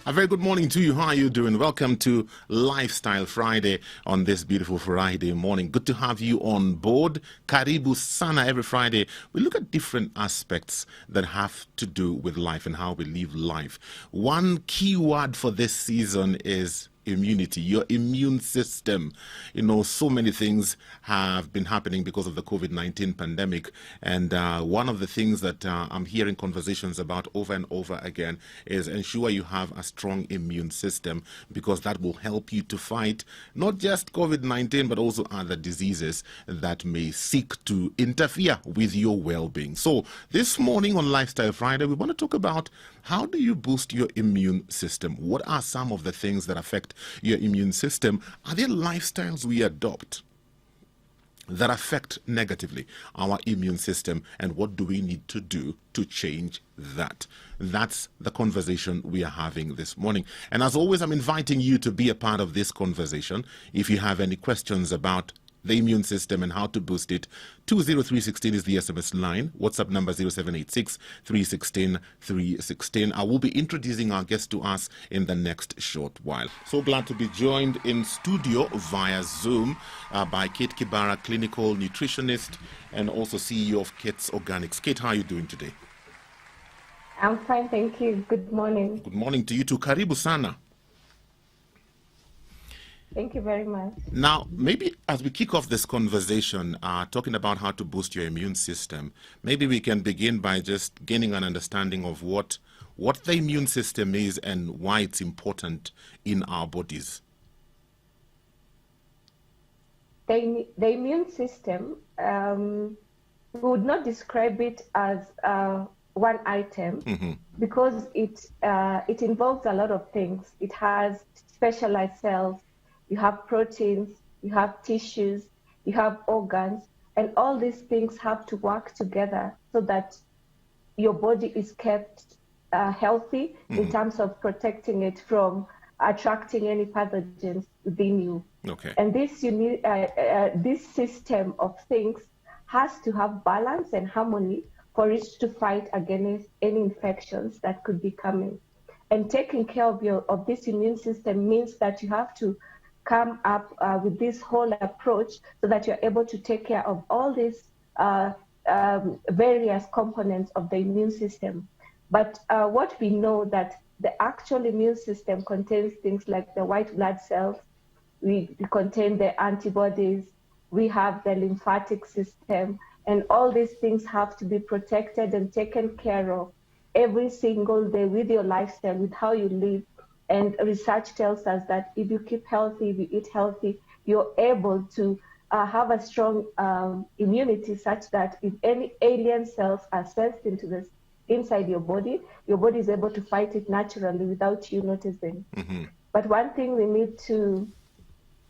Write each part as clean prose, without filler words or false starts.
A very good morning to you. How are you doing? Welcome to Lifestyle Friday on this beautiful Friday morning. Good to have you on board. Karibu Sana. Every Friday, we look at different aspects that have to do with life and how we live life. One key word for this season is immunity, your immune system. You know, so many things have been happening because of the COVID-19 pandemic. And one of the things that I'm hearing conversations about over and over again is ensure you have a strong immune system, because that will help you to fight not just COVID-19, but also other diseases that may seek to interfere with your well-being. So this morning on Lifestyle Friday, we want to talk about how do you boost your immune system? What are some of the things that affect your immune system? Are there lifestyles we adopt that affect negatively our immune system, and what do we need to do to change that? That's the conversation we are having this morning. And as always, I'm inviting you to be a part of this conversation. If you have any questions about the immune system and how to boost it, 20316 is the SMS line. WhatsApp number 0786 316 316. I will be introducing our guest to us in the next short while. So glad to be joined in studio via Zoom by Kate Kibara, clinical nutritionist and also CEO of Kate's Organics. Kate, how are you doing today? I'm fine, thank you. Good morning. Good morning to you too. Karibu Sana. Thank you very much. Now, maybe as we kick off this conversation, talking about how to boost your immune system, maybe we can begin by just gaining an understanding of what the immune system is and why it's important in our bodies. The immune system, we would not describe it as one item because it involves a lot of things. It has specialized cells. You have proteins, you have tissues, you have organs, and all these things have to work together so that your body is kept healthy in terms of protecting it from attracting any pathogens within you. Okay. And this system of things has to have balance and harmony for it to fight against any infections that could be coming. And taking care of this immune system means that you have to come up with this whole approach so that you're able to take care of all these various components of the immune system. But what we know that the actual immune system contains things like the white blood cells, we contain the antibodies, we have the lymphatic system, and all these things have to be protected and taken care of every single day with your lifestyle, with how you live. And research tells us that if you keep healthy, if you eat healthy, you're able to have a strong immunity such that if any alien cells are sensed inside your body is able to fight it naturally without you noticing. But one thing we need to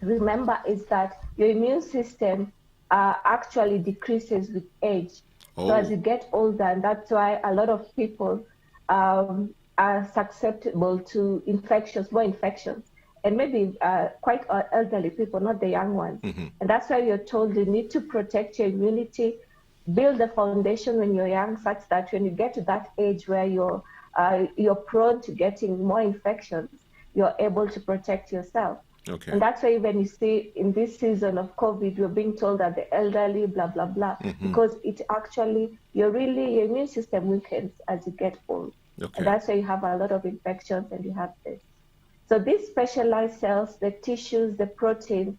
remember is that your immune system actually decreases with age. So as you get older, and that's why a lot of people are susceptible to more infections, and maybe quite elderly people, not the young ones. And that's why you're told you need to protect your immunity, build a foundation when you're young, such that when you get to that age where you're prone to getting more infections, you're able to protect yourself. Okay. And that's why when you see in this season of COVID, you're being told that the elderly, blah, blah, blah, because it actually, your immune system weakens as you get old. Okay. And that's why you have a lot of infections and you have this. So these specialized cells, the tissues, the proteins,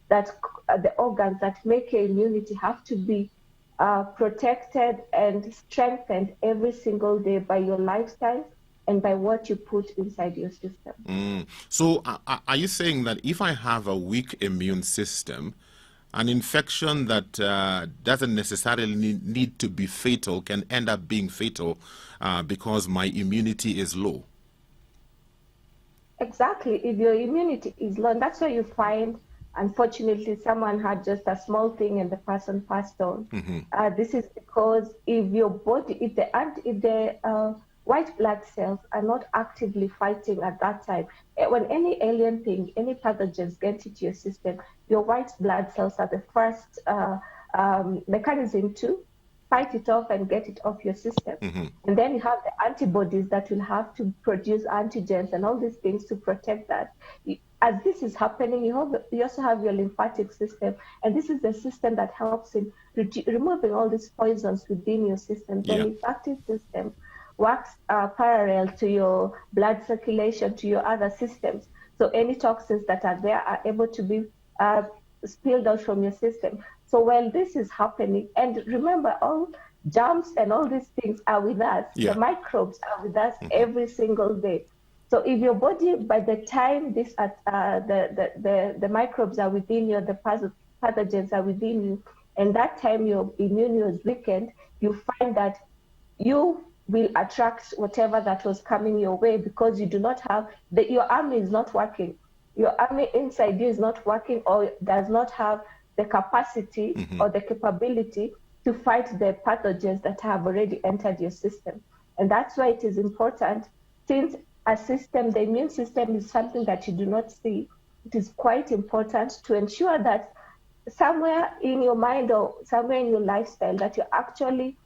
the organs that make your immunity have to be protected and strengthened every single day by your lifestyle and by what you put inside your system. So are you saying that if I have a weak immune system, an infection that doesn't necessarily need to be fatal can end up being fatal because my immunity is low? Exactly. If your immunity is low, and that's why you find, unfortunately, someone had just a small thing and the person passed on. This is because if your body, if the white blood cells are not actively fighting at that time, when any alien thing, any pathogens get into your system, your white blood cells are the first mechanism to fight it off and get it off your system. And then you have the antibodies that will have to produce antigens and all these things to protect that. As this is happening, you also have your lymphatic system, and this is the system that helps in removing all these poisons within your system. The lymphatic system works parallel to your blood circulation, to your other systems. So any toxins that are there are able to be spilled out from your system. So while this is happening, and remember, all germs and all these things are with us. The microbes are with us every single day. So if your body, by the time the microbes are within you, the pathogens are within you, and that time your immune is weakened, you find that you will attract whatever that was coming your way, because you do not have, your army is not working. Your army inside you is not working, or does not have the capacity or the capability to fight the pathogens that have already entered your system. And that's why it is important, since a system, the immune system is something that you do not see, it is quite important to ensure that somewhere in your mind or somewhere in your lifestyle that you're actually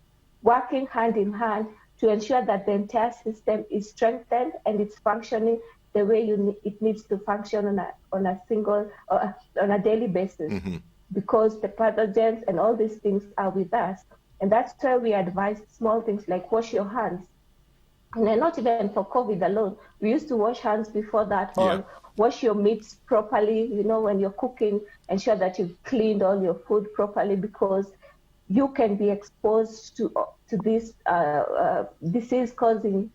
working hand in hand to ensure that the entire system is strengthened and it's functioning the way it needs to function on a daily basis. Because the pathogens and all these things are with us. And that's why we advise small things like wash your hands. And not even for COVID alone. We used to wash hands before that, or wash your meats properly, when you're cooking, ensure that you've cleaned all your food properly, because you can be exposed to this disease-causing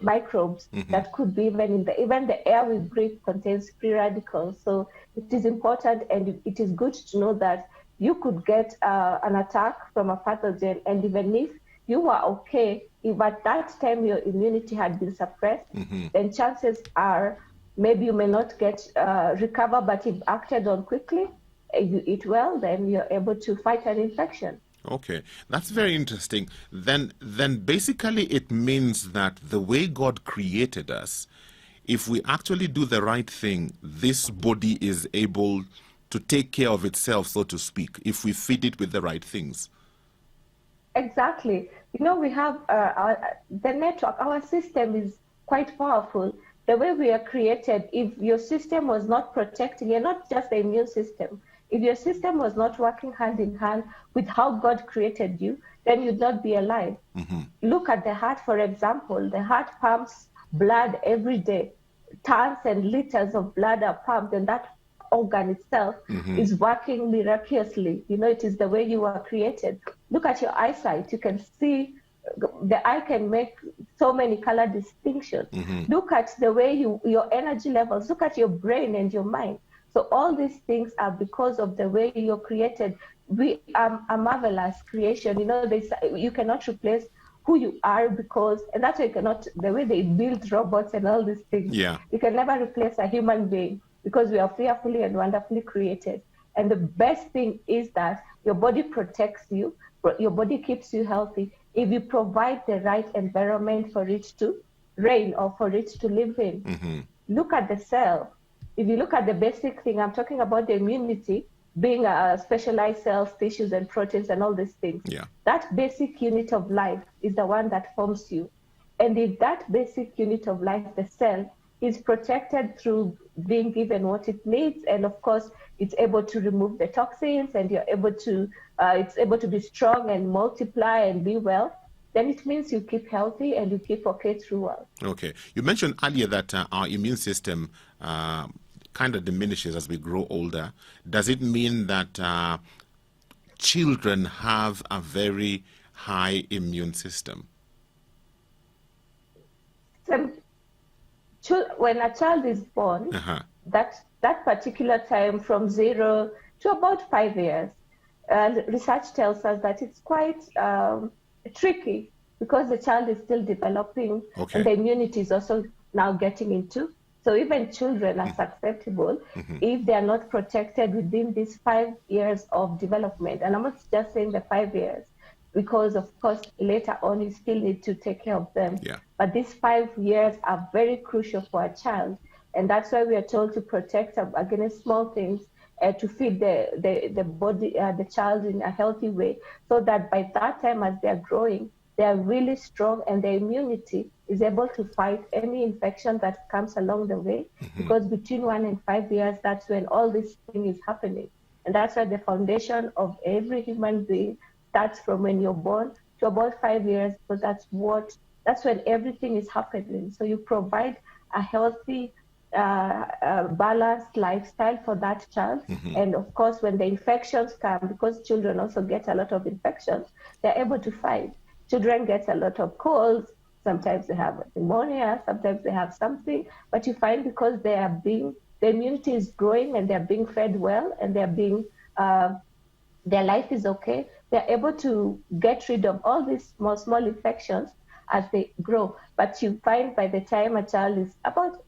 microbes that could be even the air we breathe contains free radicals. So it is important, and it is good to know that you could get an attack from a pathogen, and even if you were okay, if at that time your immunity had been suppressed, then chances are maybe you may not get recover, but if acted on quickly, you eat well, then you're able to fight an infection. Okay, that's very interesting. Then basically it means that the way God created us, if we actually do the right thing, this body is able to take care of itself, so to speak, if we feed it with the right things. Exactly. We have the network. Our system is quite powerful. The way we are created, if your system was not protecting, you're not just the immune system. If your system was not working hand in hand with how God created you, then you'd not be alive. Look at the heart, for example. The heart pumps blood every day. Tons and liters of blood are pumped, and that organ itself is working miraculously. It is the way you are created. Look at your eyesight. You can see, the eye can make so many color distinctions. Look at the way your energy levels. Look at your brain and your mind. So all these things are because of the way you're created. We are a marvelous creation. You cannot replace who you are, and that's why you cannot, the way they build robots and all these things. You can never replace a human being, because we are fearfully and wonderfully created. And the best thing is that your body protects you, your body keeps you healthy if you provide the right environment for it to reign or for it to live in. Look at the cell. If you look at the basic thing, I'm talking about the immunity being specialized cells, tissues, and proteins, and all these things. That basic unit of life is the one that forms you. And if that basic unit of life, the cell, is protected through being given what it needs, and of course, it's able to remove the toxins, and it's able to be strong and multiply and be well, then it means you keep healthy and you keep okay throughout. Okay. You mentioned earlier that our immune system kind of diminishes as we grow older. Does it mean that children have a very high immune system? When a child is born, that particular time from 0 to about 5 years, research tells us that it's quite tricky, because the child is still developing, and the immunity is also now getting into. So even children are susceptible if they are not protected within these 5 years of development. And I'm not just saying the 5 years, because of course later on you still need to take care of them. But these 5 years are very crucial for a child. And that's why we are told to protect against small things to feed the body, the child in a healthy way, so that by that time, as they're growing, they are really strong and their immunity is able to fight any infection that comes along the way. Because between 1 and 5 years, that's when all this thing is happening. And that's why the foundation of every human being starts from when you're born to about 5 years, because that's when everything is happening. So you provide a healthy, balanced lifestyle for that child. And of course, when the infections come, because children also get a lot of infections, they're able to fight. Children get a lot of colds. Sometimes they have pneumonia. Sometimes they have something. But you find because the immunity is growing and they're being fed well and their life is okay, they're able to get rid of all these small infections as they grow. But you find by the time a child is about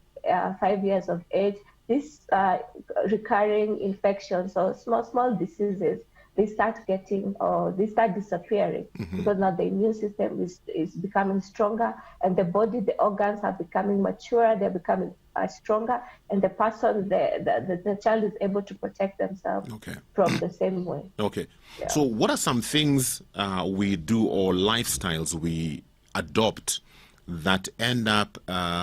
5 years of age, these recurring infections or small diseases, they start disappearing, because now the immune system is becoming stronger, and the body, the organs are becoming mature, they're becoming stronger, and the child is able to protect themselves from the same way. Okay. Yeah. So what are some things we do or lifestyles we adopt that end up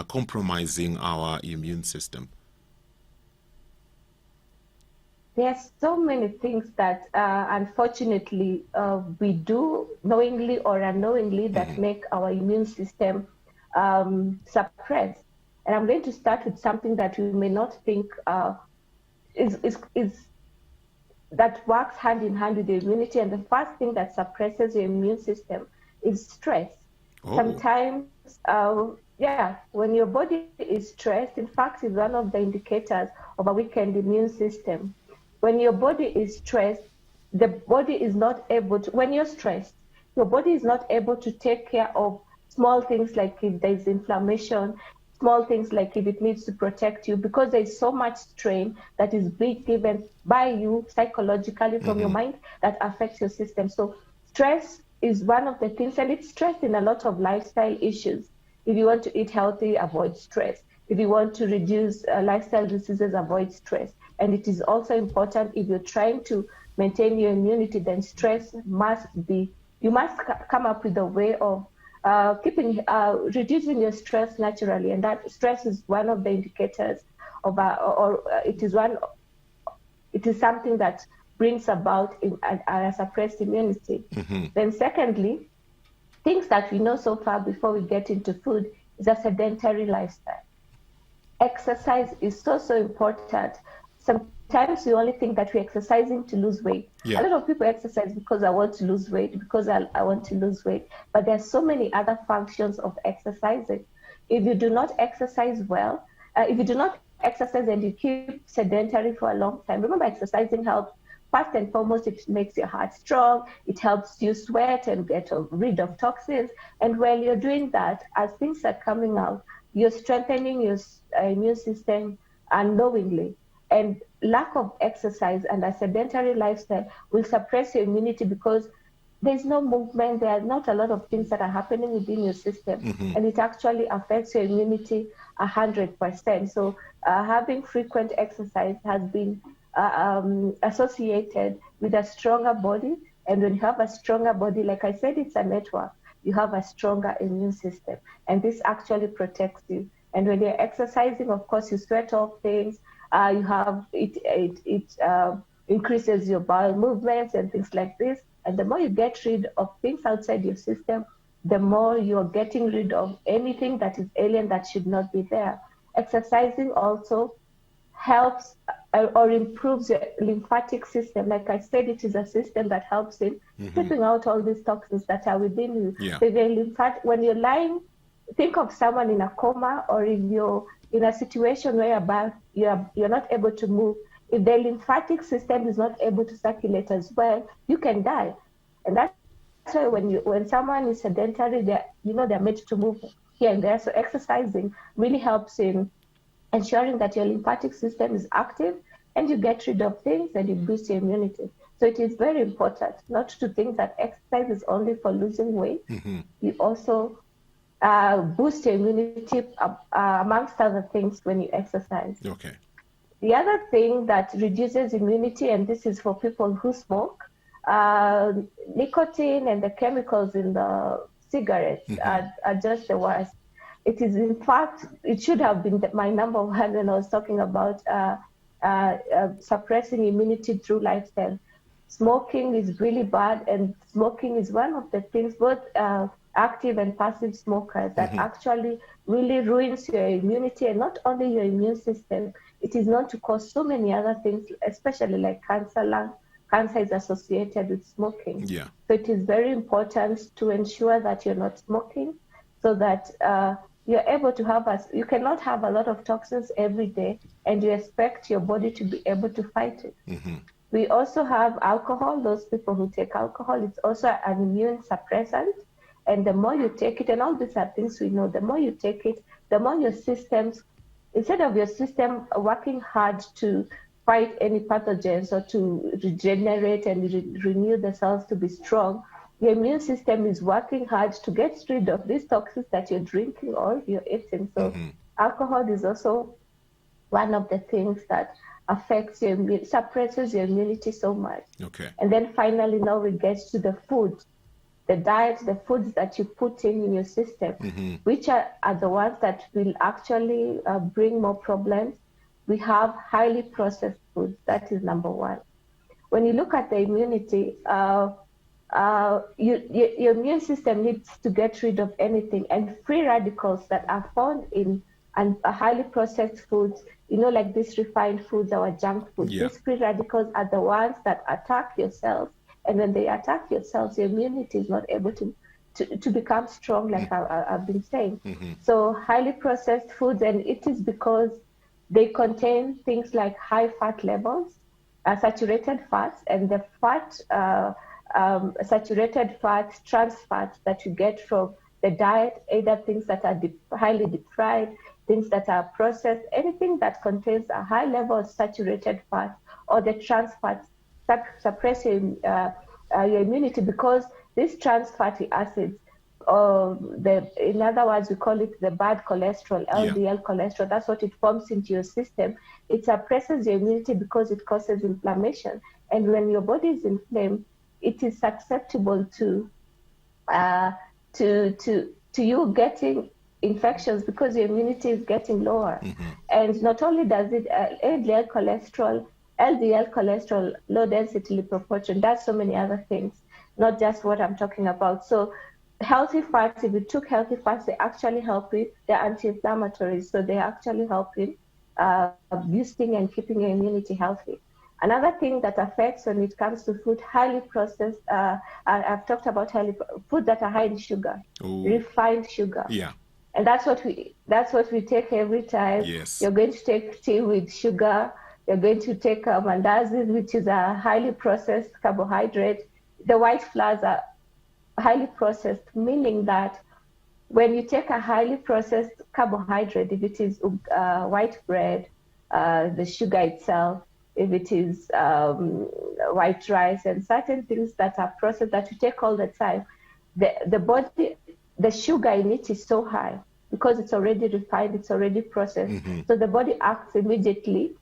compromising our immune system? There's so many things that, unfortunately, we do knowingly or unknowingly that make our immune system suppressed. And I'm going to start with something that you may not think that works hand in hand with the immunity. And the first thing that suppresses your immune system is stress. Oh. Sometimes, when your body is stressed, in fact, is one of the indicators of a weakened immune system. When your body is stressed, the body is not able to, when you're stressed, your body is not able to take care of small things like if there's inflammation, small things like if it needs to protect you, because there's so much strain that is being given by you psychologically from your mind that affects your system. So stress is one of the things, and it's stressed in a lot of lifestyle issues. If you want to eat healthy, avoid stress. If you want to reduce lifestyle diseases, avoid stress. And it is also important, if you're trying to maintain your immunity, then stress you must come up with a way of reducing your stress naturally. And that stress is one of the indicators of, it is something that brings about a suppressed immunity. Then secondly, things that we know so far before we get into food is a sedentary lifestyle. Exercise is so important. Sometimes we only think that we're exercising to lose weight. Yeah. A lot of people exercise because I want to lose weight, because I want to lose weight. But there's so many other functions of exercising. If you do not exercise well, if you do not exercise and you keep sedentary for a long time, remember, exercising helps. First and foremost, it makes your heart strong. It helps you sweat and get rid of toxins. And while you're doing that, as things are coming out, you're strengthening your immune system unknowingly. And lack of exercise and a sedentary lifestyle will suppress your immunity, because there's no movement. There are not a lot of things that are happening within your system, and it actually affects your immunity 100%. So having frequent exercise has been associated with a stronger body. And when you have a stronger body, like I said, it's a network. You have a stronger immune system, and this actually protects you. And when you're exercising, of course, you sweat off things. You have it increases your bowel movements and things like this. And the more you get rid of things outside your system, the more you're getting rid of anything that is alien that should not be there. Exercising also helps or improves your lymphatic system. Like I said, it is a system that helps in keeping out all these toxins that are within you. Yeah. So when you're lying, think of someone in a coma, or if you're in a situation where you're not able to move. If the lymphatic system is not able to circulate as well, you can die. And that's why when someone is sedentary, they're made to move here and there. So exercising really helps in ensuring that your lymphatic system is active, and you get rid of things, and you boost your immunity. So it is very important not to think that exercise is only for losing weight. You also boost your immunity amongst other things when you exercise. Okay. The other thing that reduces immunity, and this is for people who smoke, nicotine and the chemicals in the cigarettes are just the worst. It is, in fact, it should have been my number one when I was talking about suppressing immunity through lifestyle. Smoking is really bad, and smoking is one of the things, both active and passive smokers, that actually really ruins your immunity, and not only your immune system. It is known to cause so many other things, especially like cancer. Lung cancer is associated with smoking. Yeah. So it is very important to ensure that you're not smoking, so that you're able to have you cannot have a lot of toxins every day and you expect your body to be able to fight it. We also have alcohol. Those people who take alcohol, it's also an immune suppressant. And the more you take it, and all these are things we know, the more you take it, the more your systems, instead of your system working hard to fight any pathogens or to regenerate and renew the cells to be strong, your immune system is working hard to get rid of these toxins that you're drinking or you're eating. So alcohol is also one of the things that affects your suppresses your immunity so much. Okay. And then finally, now we get to the food, the diet, the foods that you put in your system, which are the ones that will actually bring more problems. We have highly processed foods. That is number one. When you look at the immunity, your immune system needs to get rid of anything, and free radicals that are found in highly processed foods, like these refined foods, our junk foods. These free radicals are the ones that attack your cells, and when they attack your cells, your immunity is not able to become strong, like I've been saying. So highly processed foods, and it is because they contain things like high fat levels, saturated fats, and the fat, saturated fats, trans fats that you get from the diet, either things that are highly deep fried, things that are processed, anything that contains a high level of saturated fat or the trans fats suppress your immunity, because these trans fatty acids, in other words, we call it the bad cholesterol, LDL cholesterol. That's what it forms into your system. It suppresses your immunity because it causes inflammation. And when your body is inflamed, it is susceptible to you getting infections because your immunity is getting lower. And not only does it, LDL cholesterol, low density lipoprotein, does so many other things, not just what I'm talking about. So healthy fats, if you took healthy fats, they actually help with, they're anti-inflammatories, so they actually help in boosting and keeping your immunity healthy. Another thing that affects when it comes to food, highly processed, I've talked about food that are high in sugar, refined sugar. Yeah. And that's what we take every time. Yes. You're going to take tea with sugar. You're going to take mandazi, which is a highly processed carbohydrate. The white flours are highly processed, meaning that when you take a highly processed carbohydrate, if it is white bread, the sugar itself, if it is white rice and certain things that are processed that you take all the time, the body, the sugar in it is so high because it's already refined, it's already processed. So the body acts immediately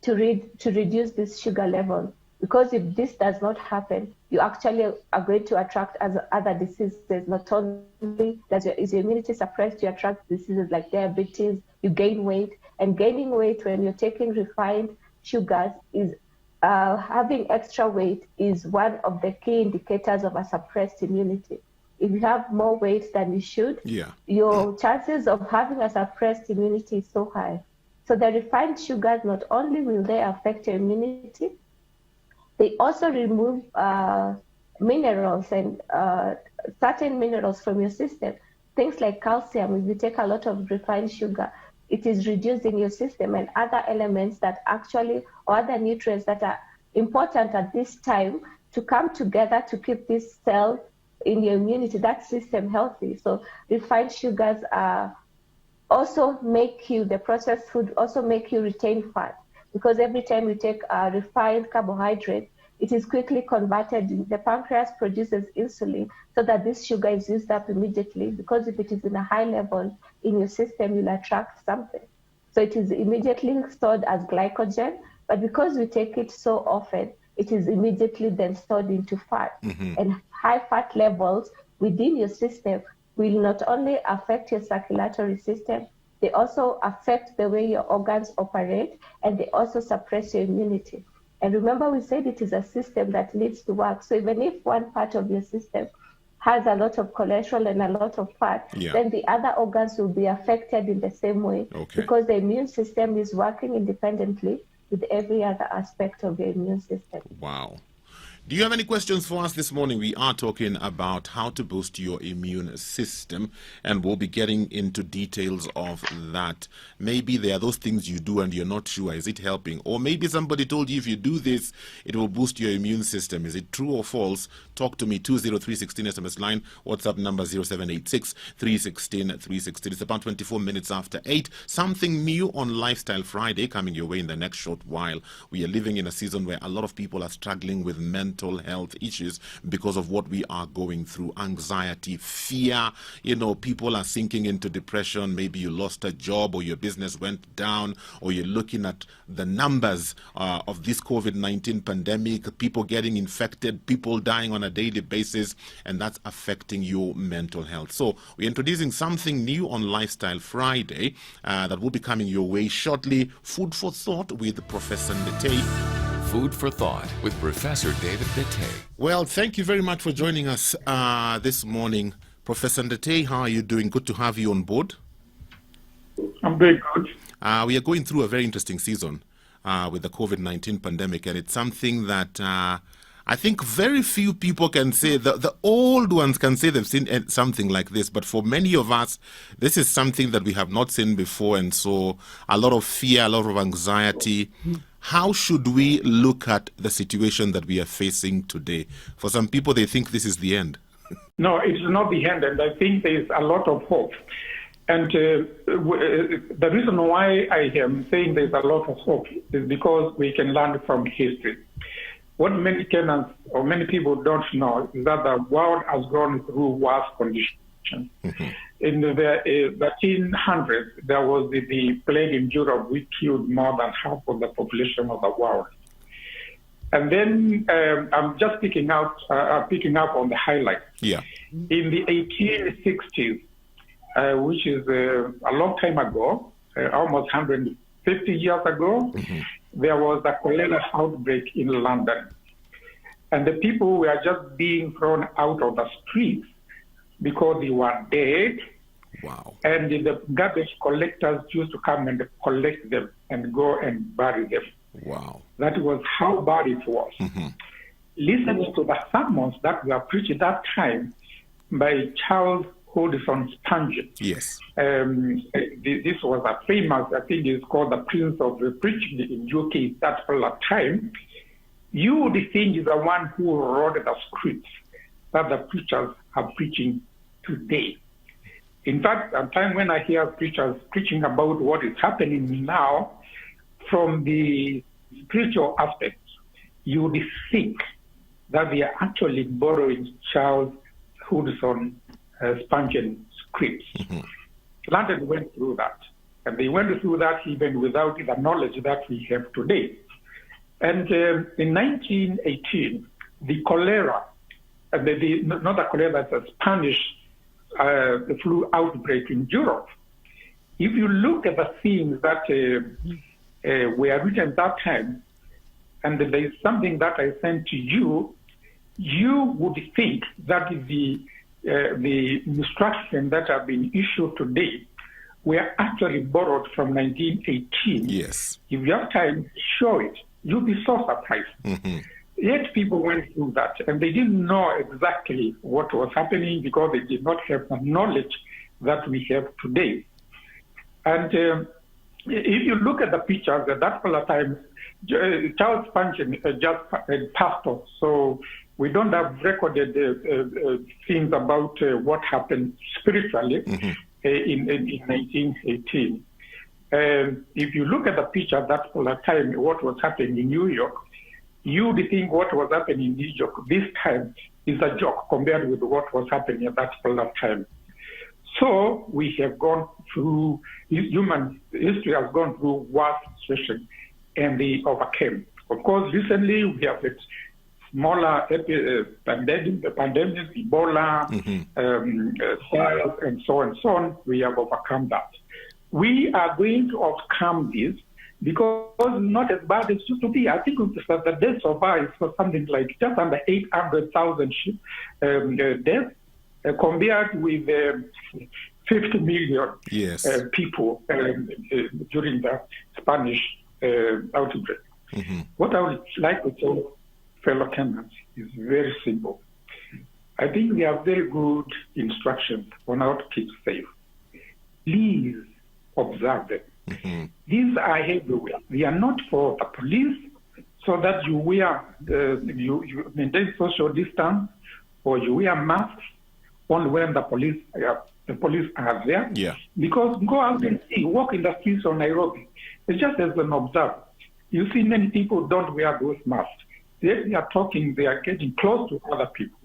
to reduce this sugar level. Because if this does not happen, you actually are going to attract other diseases. Not only is your immunity suppressed, you attract diseases like diabetes, you gain weight. And gaining weight when you're taking refined sugars is having extra weight is one of the key indicators of a suppressed immunity. If you have more weight than you should, your chances of having a suppressed immunity is so high. So the refined sugars, not only will they affect your immunity, they also remove minerals and certain minerals from your system. Things like calcium, if you take a lot of refined sugar, it is reduced in your system, and other elements that actually, or other nutrients that are important at this time to come together to keep this cell in your immunity, that system healthy. So refined sugars also make you, the processed food also make you retain fat, because every time you take a refined carbohydrate, it is quickly converted. The pancreas produces insulin so that this sugar is used up immediately, because if it is in a high level in your system, you'll attract something. So it is immediately stored as glycogen, but because we take it so often, it is immediately then stored into fat. And high fat levels within your system will not only affect your circulatory system, they also affect the way your organs operate, and they also suppress your immunity. And remember, we said it is a system that needs to work. So even if one part of your system has a lot of cholesterol and a lot of fat, then the other organs will be affected in the same way, because the immune system is working independently with every other aspect of your immune system. Wow. Do you have any questions for us this morning? We are talking about how to boost your immune system, and we'll be getting into details of that. Maybe there are those things you do and you're not sure, is it helping? Or maybe somebody told you if you do this, it will boost your immune system. Is it true or false? Talk to me, 20316 SMS line, WhatsApp number 0786 316 316. It's about 24 minutes after 8. Something new on Lifestyle Friday coming your way in the next short while. We are living in a season where a lot of people are struggling with mental health issues because of what we are going through. Anxiety, fear, people are sinking into depression. Maybe you lost a job, or your business went down, or you're looking at the numbers of this COVID-19 pandemic, people getting infected, people dying on a daily basis, and that's affecting your mental health. So we're introducing something new on Lifestyle Friday that will be coming your way shortly. Food for thought with Professor Ndete. Food for Thought with Professor David Ndete. Well, thank you very much for joining us this morning. Professor Ndete, how are you doing? Good to have you on board. I'm very good. We are going through a very interesting season with the COVID-19 pandemic, and it's something that I think very few people can say. The old ones can say they've seen something like this, but for many of us, this is something that we have not seen before, and so a lot of fear, a lot of anxiety. How should we look at the situation that we are facing today? For some people, they think this is the end. No, it's not the end, and I think there's a lot of hope. And the reason why I am saying there's a lot of hope is because we can learn from history. What many Kenyans or many people don't know is that the world has gone through worse conditions. In the 1300s, there was the plague in Europe, which killed more than half of the population of the world. And then I'm just picking up on the highlights. Yeah. In the 1860s, which is a long time ago, almost 150 years ago, there was a cholera outbreak in London. And the people were just being thrown out of the streets because they were dead. Wow. And the garbage collectors used to come and collect them and go and bury them. Wow. That was how bad it was. Listening to the sermons that were preached at that time by Charles Hodgson Spurgeon. Yes. This was a famous, I think it's called the Prince of the Preaching in UK that time. You would think is the one who wrote the scripts that the preachers are preaching today. In fact, at times when I hear preachers preaching about what is happening now, from the spiritual aspect, you would think that they are actually borrowing Charles Hodgson Spurgeon scripts. London went through that, and they went through that even without the knowledge that we have today. And in 1918, the cholera, not the cholera, the Spanish the flu outbreak in Europe. If you look at the things that were written at that time, and there is something that I sent to you, you would think that the instructions that have been issued today were actually borrowed from 1918. Yes. If you have time, show it. You'll be so surprised. Yet people went through that, and they didn't know exactly what was happening because they did not have the knowledge that we have today. And if you look at the pictures at that particular time, Charles Spurgeon just passed off, so we don't have recorded things about what happened spiritually in 1918. If you look at the picture at that particular time, what was happening in New York, you would think what was happening in New York this time is a joke compared with what was happening at that particular time. So we have gone through, human history has gone through worse situations, and they overcame. Of course, recently we have had smaller pandemics, Ebola, SARS, and so on. We have overcome that. We are going to overcome this because not as bad as it used to be. I think the deaths so far is for something like just under 800,000 deaths compared with 50 million people during the Spanish outbreak. What I would like to tell fellow Kenyans is very simple. I think we have very good instructions on how to keep safe. Please observe them. These are everywhere. They are not for the police, so that you wear, you maintain social distance, or you wear masks only when the police are there. Yeah. Because go out and see, walk in the streets of Nairobi. It's just as an observer. You see many people don't wear those masks. They are talking, they are getting close to other people.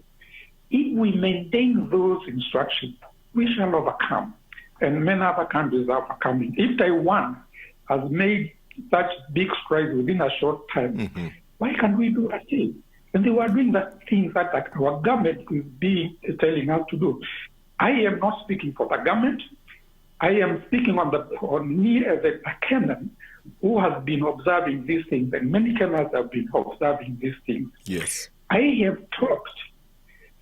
If we maintain those instructions, we shall overcome. And many other countries are overcoming. If Taiwan has made such big strides within a short time, why can't we do that thing? And they were doing the things that our government is telling us to do. I am not speaking for the government. I am speaking on me as a Kenyan who has been observing these things, and many Kenyans have been observing these things. Yes. I have talked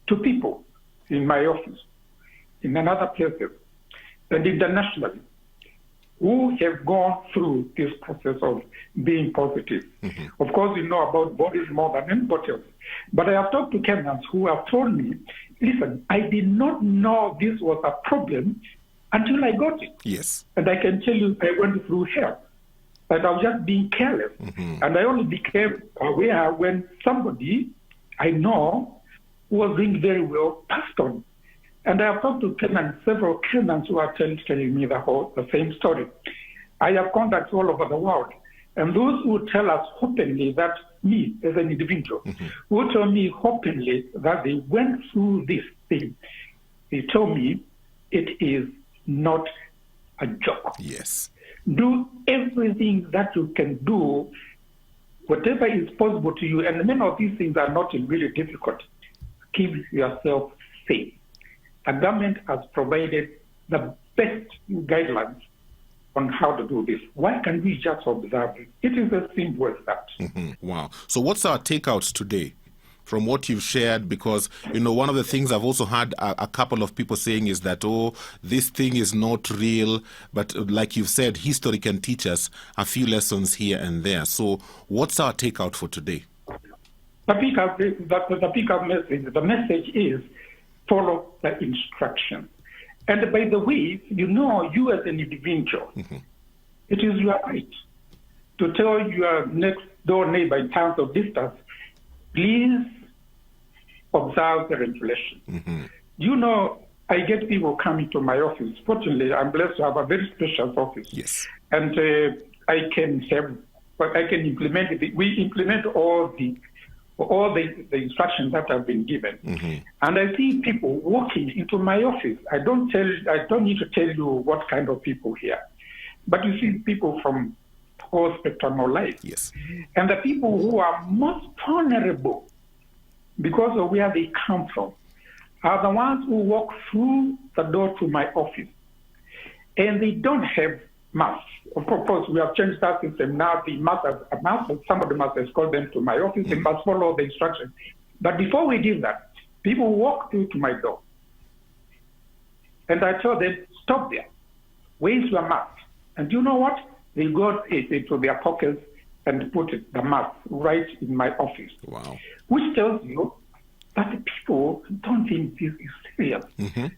to people in my office, in another places, and internationally, who have gone through this process of being positive. Of course, we know about bodies more than anybody else. But I have talked to Kenyans who have told me, listen, I did not know this was a problem until I got it. Yes. And I can tell you, I went through hell. But I was just being careless. And I only became aware when somebody I know who was doing very well passed on. And I have talked to Kenyans, several Kenyans who are telling me the same story. I have contacts all over the world. And those who tell us openly that me, as an individual, who tell me openly that they went through this thing, they tell me it is not a joke. Yes. Do everything that you can do, whatever is possible to you, and many of these things are not really difficult. Keep yourself safe. The government has provided the best guidelines on how to do this. Why can't we just observe it? It is as simple as that. Wow. So what's our takeouts today from what you've shared? Because, one of the things I've also had a couple of people saying is that, this thing is not real. But like you've said, history can teach us a few lessons here and there. So what's our takeout for today? The pick-up message is follow the instruction. And by the way, you as an individual, it is your right to tell your next door neighbor in terms of distance, please observe the regulation. I get people coming to my office. Fortunately, I'm blessed to have a very spacious office. Yes. And I can implement it. We implement all the instructions that have been given. And I see people walking into my office. I don't need to tell you what kind of people here. But you see people from whole spectrum of life. Yes. And the people who are most vulnerable because of where they come from are the ones who walk through the door to my office. And they don't have masks. Of course, we have changed that system. Now the somebody must escort them to my office. They must follow the instructions. But before we did that, people walk through to my door. And I tell them, stop there. Where's your mask? And you know what? They go into their pockets and put the mask right in my office. Wow. Which tells you that the people don't think this is serious.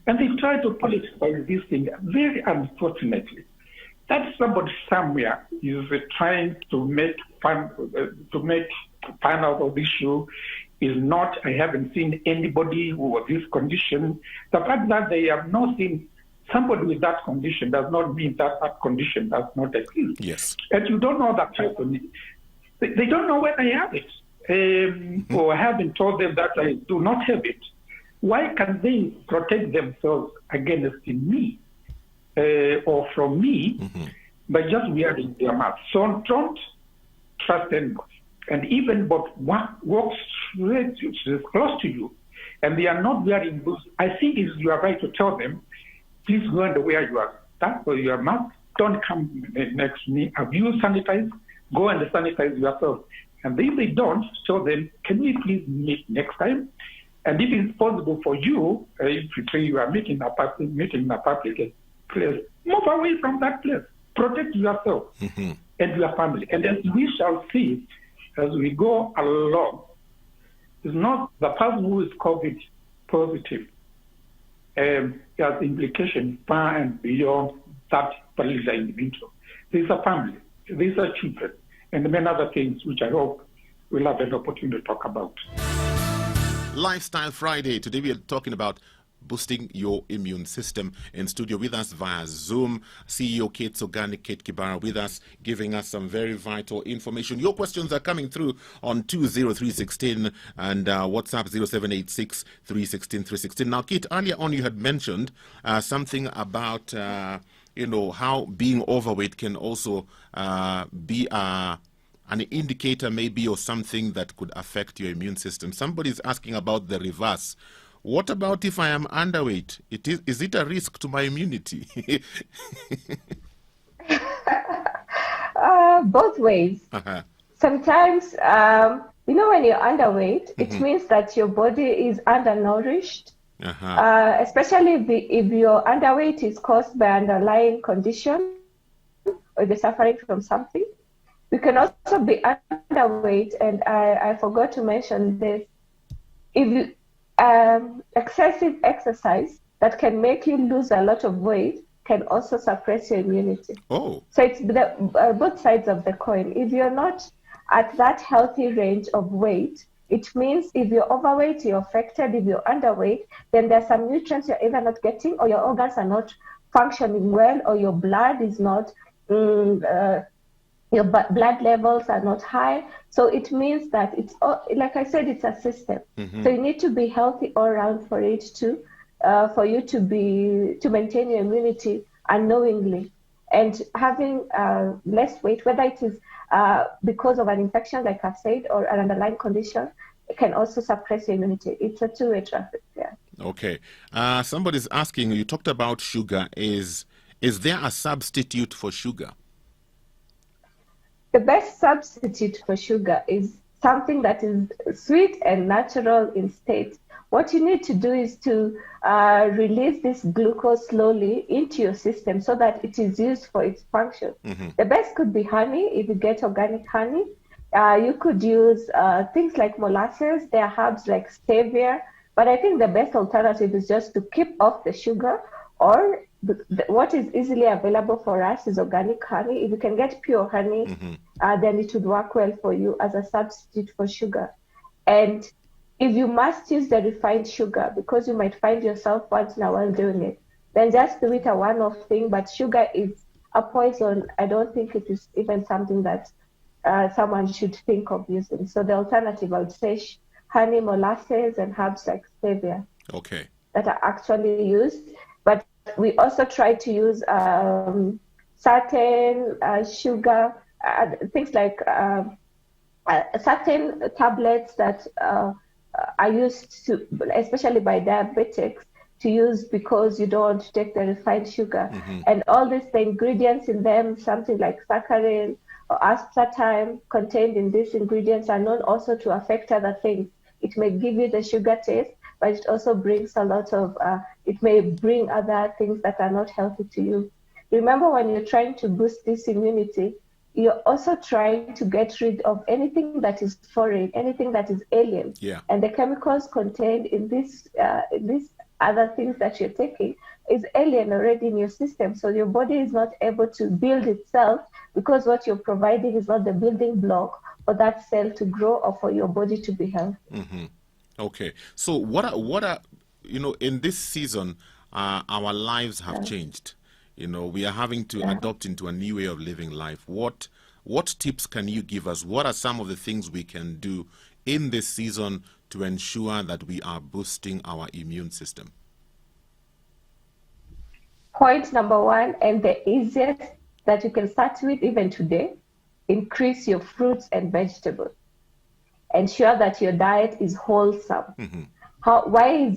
And they try to politicize this thing very unfortunately. That somebody somewhere is trying to make fun out of the issue is not, I haven't seen anybody who was this condition. The fact that they have not seen somebody with that condition does not mean that that condition does not exist. Yes. And you don't know that person. They don't know when I have it. Or I haven't told them that I do not have it. why can they protect themselves against me or from me by just wearing their mask? So don't trust anybody. And even but one walks straight close to you, and they are not wearing those, I think it's your right to tell them, please go and wear your stuff or your mask. Don't come next to me. Have you sanitized? Go and sanitize yourself. And if they don't, tell them, can we please meet next time? And if it's possible for you, if you say you are meeting in a public place, move away from that place. Protect yourself and your family. And as we shall see, as we go along, it's not the person who is COVID positive has implications far and beyond that particular individual. These are family, these are children, and many other things which I hope we'll have an opportunity to talk about. Lifestyle Friday. Today we are talking about boosting your immune system. In studio with us via Zoom, CEO Kate Sogani, Kate Kibara with us, giving us some very vital information. Your questions are coming through on 20316 and WhatsApp 0786 316 316. Now, Kate, earlier on you had mentioned something about how being overweight can also be an indicator maybe or something that could affect your immune system. Somebody's asking about the reverse. What about if I am underweight? Is it a risk to my immunity? Both ways. Sometimes, when you're underweight, it means that your body is undernourished. Especially if your underweight is caused by underlying condition or you're suffering from something. You can also be underweight, and I forgot to mention this. If you excessive exercise that can make you lose a lot of weight can also suppress your immunity. Oh. So it's both sides of the coin. If you're not at that healthy range of weight, it means if you're overweight, you're affected. If you're underweight, then there's some nutrients you're either not getting, or your organs are not functioning well, or your blood is not, your blood levels are not high. So it means that it's, like I said, it's a system. So you need to be healthy all around for it to, for you to maintain your immunity unknowingly. And having less weight, whether it is because of an infection, like I've said, or an underlying condition, it can also suppress your immunity. It's a two-way traffic. Yeah. Okay. Somebody's asking, you talked about sugar. Is there a substitute for sugar? The best substitute for sugar is something that is sweet and natural in state. What you need to do is to release this glucose slowly into your system so that it is used for its function. The best could be honey, if you get organic honey. You could use things like molasses. There are herbs like stevia. But I think the best alternative is just to keep off the sugar, or what is easily available for us is organic honey. If you can get pure honey, then it would work well for you as a substitute for sugar. And if you must use the refined sugar, because you might find yourself once in a while doing it, then just do it a one-off thing. But sugar is a poison. I don't think it is even something that someone should think of using. So the alternative, I would say, honey, molasses, and herbs like stevia. Okay. That are actually used. But we also try to use certain sugar, things like certain tablets that are used to, especially by diabetics, to use because you don't want to take the refined sugar. And all the ingredients in them, something like saccharin or aspartame contained in these ingredients, are known also to affect other things. It may give you the sugar taste, but it also brings a lot of, it may bring other things that are not healthy to you. Remember, when you're trying to boost this immunity, you're also trying to get rid of anything that is foreign, anything that is alien. Yeah. And the chemicals contained in these other things that you're taking is alien already in your system. So your body is not able to build itself, because what you're providing is not the building block for that cell to grow or for your body to be healthy. Okay. So what are in this season, our lives have changed. We are having to adopt into a new way of living life. What tips can you give us? What are some of the things we can do in this season to ensure that we are boosting our immune system? Point number one, and the easiest that you can start with even today, increase your fruits and vegetables. Ensure that your diet is wholesome. Mm-hmm. Why is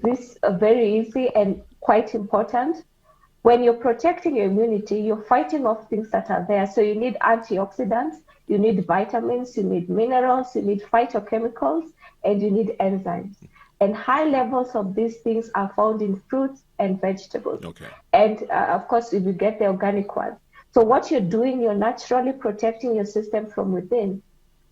this very easy and quite important? When you're protecting your immunity, you're fighting off things that are there. So you need antioxidants, you need vitamins, you need minerals, you need phytochemicals, and you need enzymes. And high levels of these things are found in fruits and vegetables. Okay. And of course, if you get the organic ones. So what you're doing, you're naturally protecting your system from within.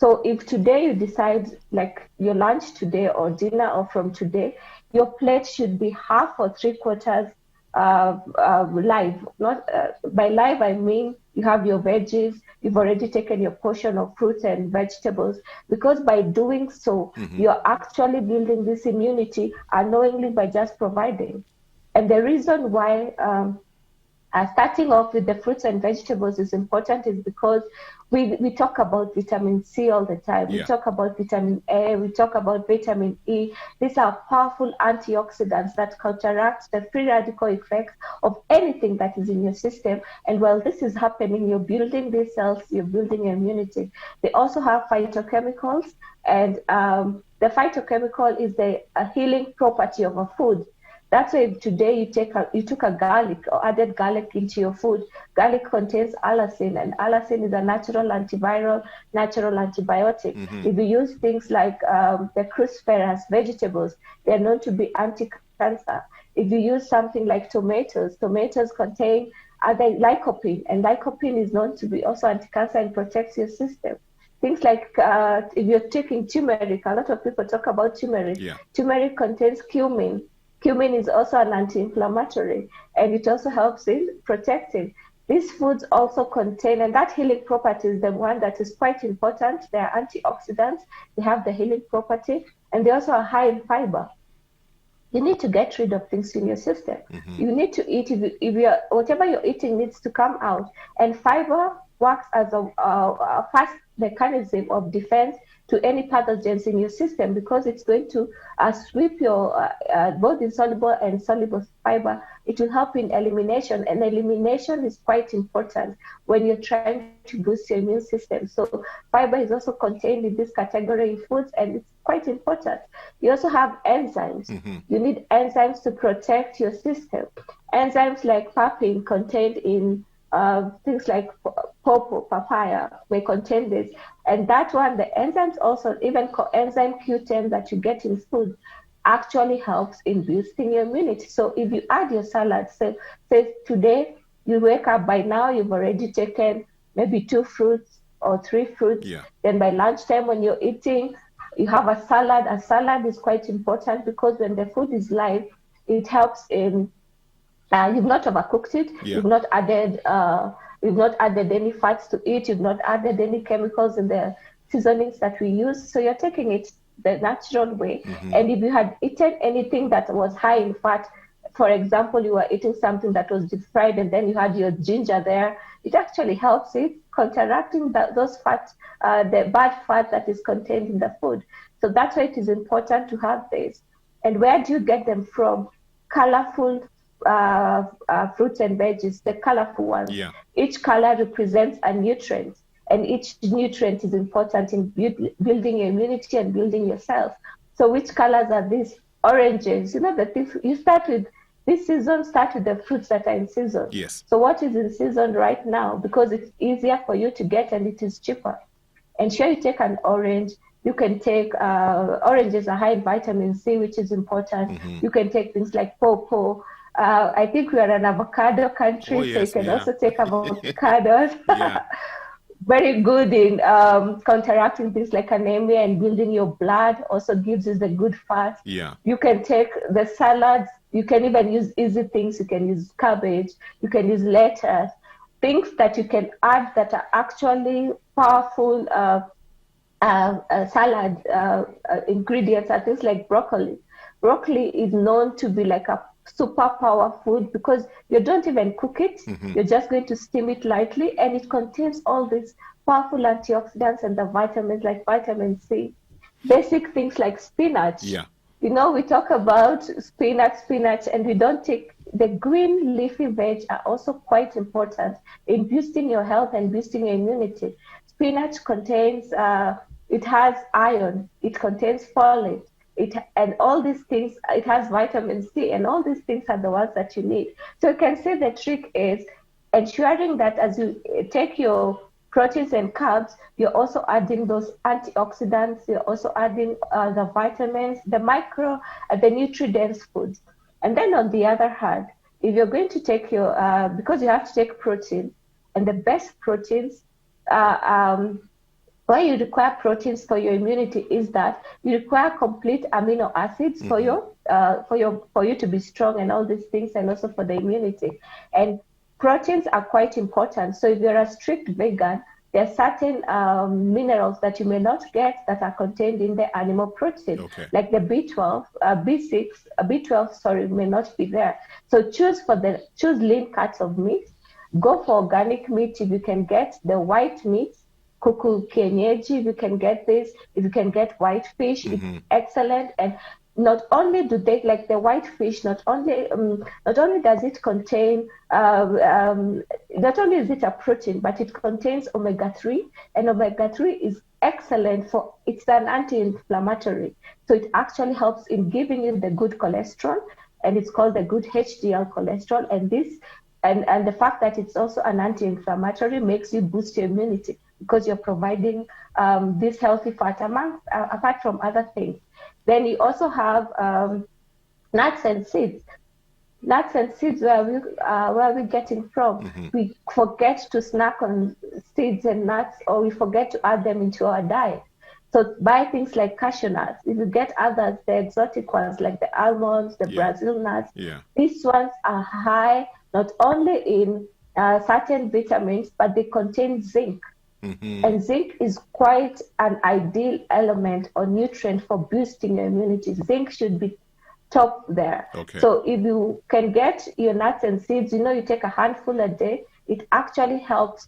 So if today you decide, like your lunch today or dinner or from today, your plate should be half or three quarters live. Not by live, I mean you have your veggies, you've already taken your portion of fruits and vegetables, because by doing so, you're actually building this immunity unknowingly by just providing. And the reason why starting off with the fruits and vegetables is important is because we talk about vitamin C all the time. Yeah. We talk about vitamin A, we talk about vitamin E. These are powerful antioxidants that counteract the free radical effects of anything that is in your system. And while this is happening, you're building these cells, you're building your immunity. They also have phytochemicals, and the phytochemical is the healing property of a food. That's why today you took a garlic or added garlic into your food. Garlic contains allicin, and allicin is a natural antiviral, natural antibiotic. If you use things like the cruciferous vegetables, they're known to be anti-cancer. If you use something like tomatoes contain lycopene, and lycopene is known to be also anti-cancer and protects your system. Things like if you're taking turmeric, a lot of people talk about turmeric. Yeah. Turmeric contains cumin. Cumin is also an anti-inflammatory, and it also helps in protecting. These foods also contain, and that healing property is the one that is quite important. They are antioxidants, they have the healing property, and they also are high in fiber. You need to get rid of things in your system. You need to eat, if you're, whatever you're eating needs to come out. And fiber works as a fast mechanism of defense to any pathogens in your system, because it's going to sweep your both insoluble and soluble fiber. It will help in elimination, and elimination is quite important when you're trying to boost your immune system. So fiber is also contained in this category in foods, and it's quite important. You also have enzymes. You need enzymes to protect your system. Enzymes like papain contained in things like pawpaw, papaya, may contain this. And that one, the enzymes also, even enzyme Q10 that you get in food, actually helps in boosting your immunity. So if you add your salad, say today you wake up, by now you've already taken maybe 2 fruits or 3 fruits. Yeah. Then by lunchtime when you're eating, you have a salad. A salad is quite important because when the food is live, it helps in you've not overcooked it. Yeah. You've not added any fats to it. You've not added any chemicals in the seasonings that we use. So you're taking it the natural way. And if you had eaten anything that was high in fat, for example, you were eating something that was deep fried and then you had your ginger there, it actually helps it counteracting those fats, the bad fat that is contained in the food. So that's why it is important to have this. And where do you get them from? Colorful fruits and veggies, the colorful ones. Yeah. Each color represents a nutrient, and each nutrient is important in building your immunity and building yourself. So which colors are these? Oranges. You know, the things you start with this season, start with the fruits that are in season. Yes. So what is in season right now? Because it's easier for you to get and it is cheaper. And sure, you take an orange. You can take oranges are high in vitamin C, which is important. You can take things like pawpaw. I think we are an avocado country, Oh, yes, so you can yeah. also take avocados. Yeah. Very good in counteracting things like anemia and building your blood, also gives you the good fat. Yeah. You can take the salads. You can even use easy things. You can use cabbage. You can use lettuce. Things that you can add that are actually powerful salad ingredients are things like broccoli. Broccoli is known to be like a superpower food because you don't even cook it. You're just going to steam it lightly, and it contains all these powerful antioxidants and the vitamins like vitamin C. basic things like spinach. Yeah. You know, we talk about spinach, and we don't take the green leafy veg are also quite important in boosting your health and boosting your immunity. Spinach contains, it has iron, it contains folate, and all these things, it has vitamin C, and all these things are the ones that you need. So you can say the trick is ensuring that as you take your proteins and carbs, you're also adding those antioxidants, you're also adding the vitamins, the the nutrient-dense foods. And then on the other hand, if you're going to take your, because you have to take protein, and the best proteins, why you require proteins for your immunity is that you require complete amino acids for you to be strong and all these things, and also for the immunity. And proteins are quite important. So if you're a strict vegan, there are certain minerals that you may not get that are contained in the animal protein, like the B12, B6, B12, sorry, may not be there. So choose lean cuts of meat. Go for organic meat if you can get the white meat. Kuku kienyeji, if you can get this, if you can get white fish, it's excellent. And not only do they, like the white fish, not only does it contain, not only is it a protein, but it contains omega-3, and omega-3 is excellent it's an anti-inflammatory. So it actually helps in giving you the good cholesterol, and it's called the good HDL cholesterol. And this, and the fact that it's also an anti-inflammatory makes you boost your immunity, because you're providing this healthy fat apart from other things. Then you also have nuts and seeds. Nuts and seeds, where we're getting from. We forget to snack on seeds and nuts, or we forget to add them into our diet. So buy things like cashew nuts. If you get others, the exotic ones like the almonds, the Brazil nuts, these ones are high not only in certain vitamins, but they contain zinc. And zinc is quite an ideal element or nutrient for boosting your immunity. Zinc should be top there. So if you can get your nuts and seeds, you take a handful a day, it actually helps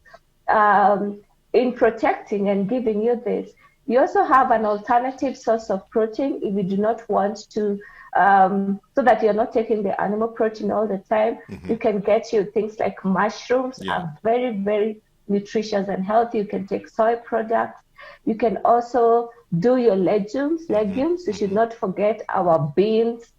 in protecting and giving you this. You also have an alternative source of protein if you do not want to, so that you're not taking the animal protein all the time. You can get you things like mushrooms are very, very nutritious and healthy. You can take soy products. You can also do your legumes. You should not forget our beans,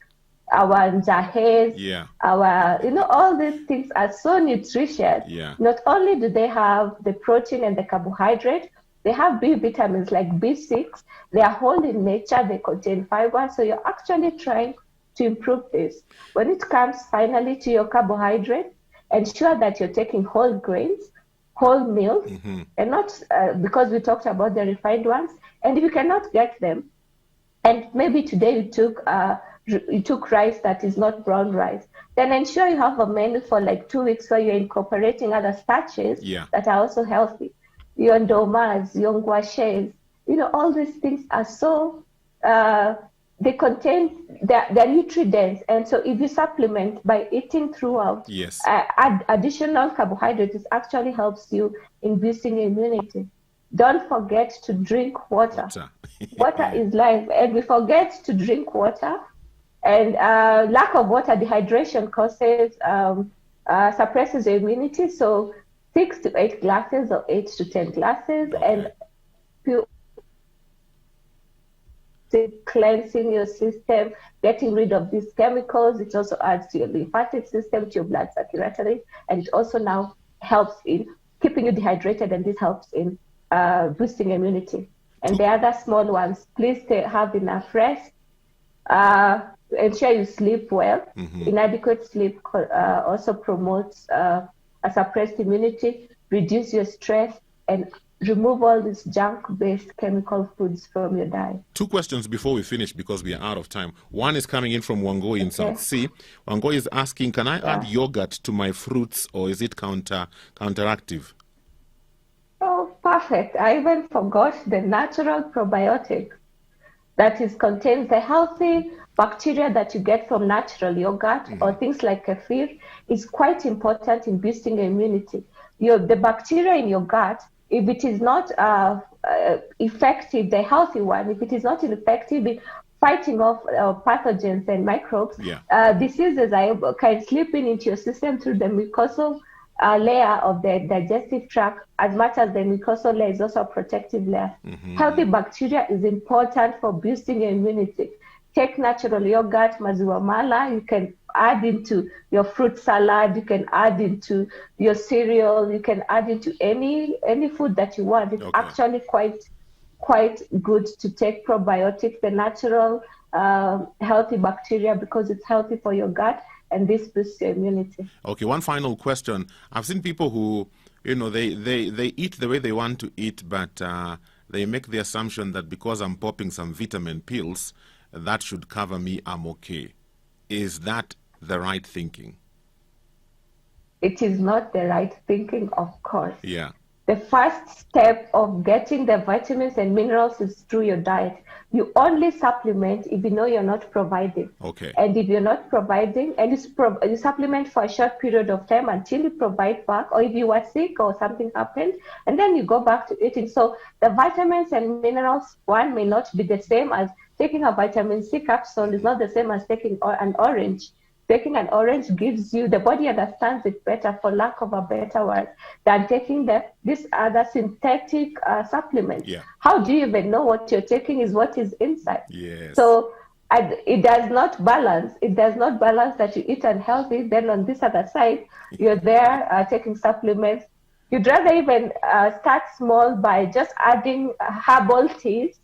our njahes, our, all these things are so nutritious. Not only do they have the protein and the carbohydrate, they have B vitamins like B6. They are whole in nature. They contain fiber. So you're actually trying to improve this. When it comes finally to your carbohydrate, ensure that you're taking whole grains, whole meals, and not because we talked about the refined ones. And if you cannot get them, and maybe today you took rice that is not brown rice, then ensure you have a menu for like 2 weeks where you're incorporating other starches that are also healthy. Your ndomas, your ngwashes, all these things are so, they contain, they're nutrient-dense. And so if you supplement by eating throughout, add additional carbohydrates, it actually helps you in boosting your immunity. Don't forget to drink water. Water is life, and we forget to drink water. And lack of water, dehydration suppresses your immunity. So 6 to 8 glasses or 8 to 10 glasses, and cleansing your system, getting rid of these chemicals. It also adds to your lymphatic system, to your blood circulatory, and it also now helps in keeping you dehydrated, and this helps in boosting immunity. And the other small ones, please have enough rest. Ensure you sleep well. Inadequate sleep also promotes a suppressed immunity. Reduce your stress, and remove all these junk-based chemical foods from your diet. 2 questions before we finish, because we are out of time. One is coming in from Wangoi in South Sea. Wangoi is asking, can I add yogurt to my fruits, or is it counteractive? Oh, perfect. I even forgot the natural probiotic that contains the healthy bacteria that you get from natural yogurt or things like kefir is quite important in boosting your immunity. The bacteria in your gut, if it is not effective, the healthy one, if it is not effective in fighting off pathogens and microbes, diseases can slip into your system through the mucosal layer of the digestive tract, as much as the mucosal layer is also a protective layer. Healthy bacteria is important for boosting your immunity. Take natural yogurt, maziwa mala, you can add into your fruit salad, you can add into your cereal, you can add into any food that you want. It's actually quite good to take probiotics, the natural healthy bacteria, because it's healthy for your gut, and this boosts your immunity. Okay, one final question. I've seen people who, they eat the way they want to eat, but they make the assumption that because I'm popping some vitamin pills, that should cover me, I'm okay. Is that the right thinking? It is not the right thinking, of course. Yeah. The first step of getting the vitamins and minerals is through your diet. You only supplement if you know you're not providing. Okay. And if you're not providing, and you supplement for a short period of time until you provide back, or if you were sick or something happened, and then you go back to eating. So the vitamins and minerals, one may not be the same as taking a vitamin C capsule is not the same as taking an orange. Taking an orange gives you, the body understands it better, for lack of a better word, than taking this other synthetic supplement. Yeah. How do you even know what you're taking is what is inside? Yes. So it does not balance. It does not balance that you eat unhealthy. Then on this other side, you're there taking supplements. You'd rather even start small by just adding herbal teas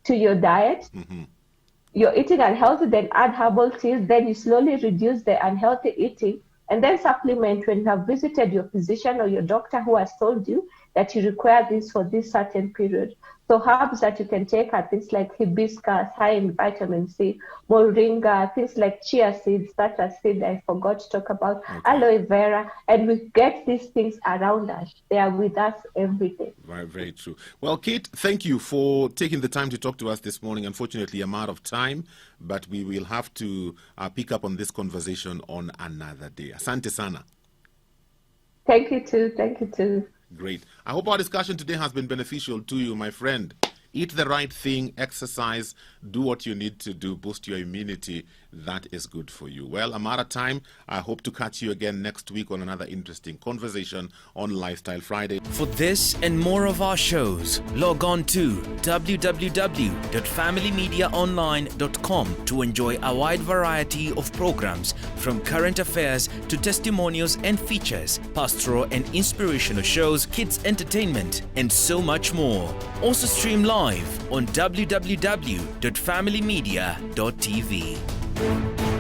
to your diet. You're eating unhealthy, then add herbal teas, then you slowly reduce the unhealthy eating, and then supplement when you have visited your physician or your doctor who has told you that you require this for this certain period. So herbs that you can take are things like hibiscus, high in vitamin C, moringa, things like chia seeds, that seed I forgot to talk about, aloe vera, and we get these things around us. They are with us every day. Very, very true. Well, Kate, thank you for taking the time to talk to us this morning. Unfortunately, I'm out of time, but we will have to pick up on this conversation on another day. Asante sana. Thank you too. Thank you too. Great. I hope our discussion today has been beneficial to you, my friend. Eat the right thing, exercise, do what you need to do, boost your immunity. That is good for you. Well, I'm out of time. I hope to catch you again next week on another interesting conversation on Lifestyle Friday. For this and more of our shows, log on to www.familymediaonline.com to enjoy a wide variety of programs, from current affairs to testimonials and features, pastoral and inspirational shows, kids entertainment, and so much more. Also stream live on www.familymedia.tv.